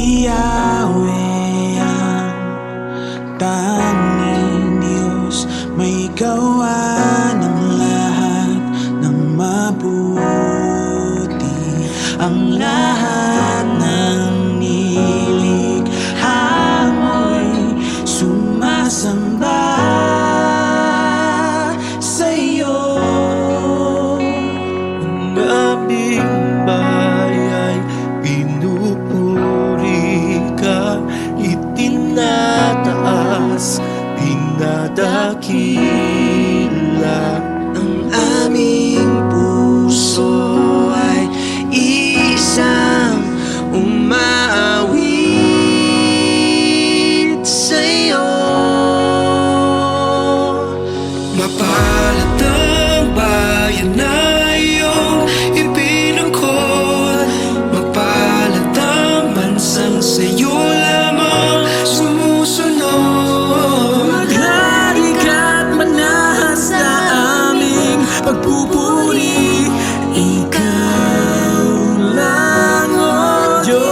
Si Yahweh ang tanging Diyos, may gawa ng lahat ng mabuti. Ang lahat ng nilikha mo'y sumasamba sa'yo. Ang aming bayay pinupuri ka, itinataas, dinadakila. Ang aming puso ay isang umaawit sa'yo. Mapalad ang bayan na iyong ipinangkot, mapalad ang bansang sa'yo lamang sumusunod. Maghari ka't manahan sa aming pagpupuri, ikaw lang, O Diyos.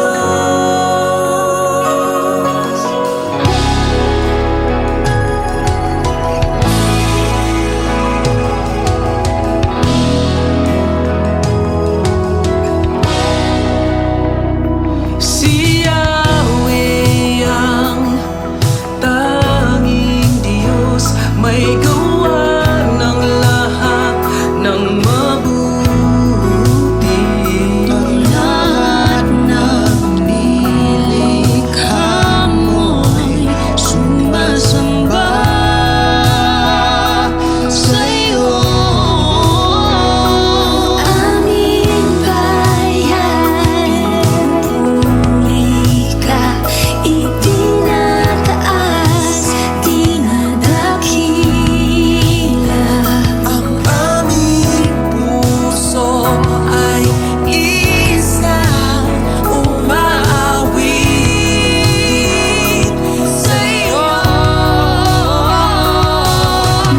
Si Yahweh ang tanging Diyos, may gawa ng lahat ng mabuti. Ang lahat ng nilikha mo'y sumasamba sa'yo. Aming bayan, puri ka, itinataas, dinadakila. Ang aming puso ay isang umaawit sa'yo.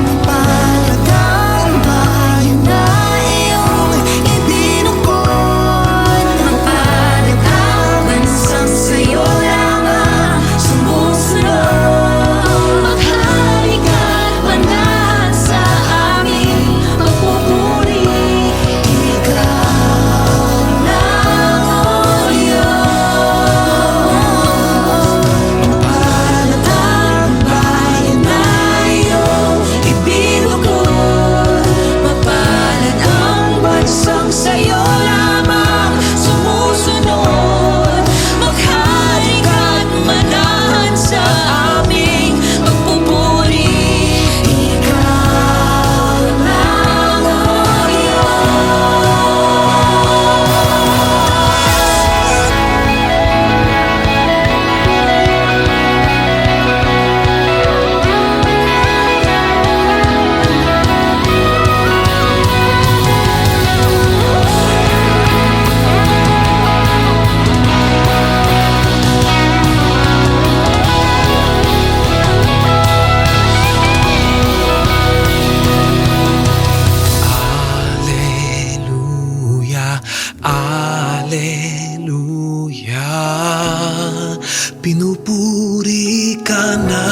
Mapalad ang bayan na iyong ibinukod, mapalad ang bansang sa'yo lamang sumusunod. Maghari ka't manahan sa aming pagpupuri, ikaw lang, O Diyos. Mapalad ang bayan na iyong ibinukod, mapalad ang bansang sa'yo lamang sumusunod. Maghari ka't manahan sa aming pagpupuri, ikaw lang, O Alleluia, Alleluia, pinupuri ka na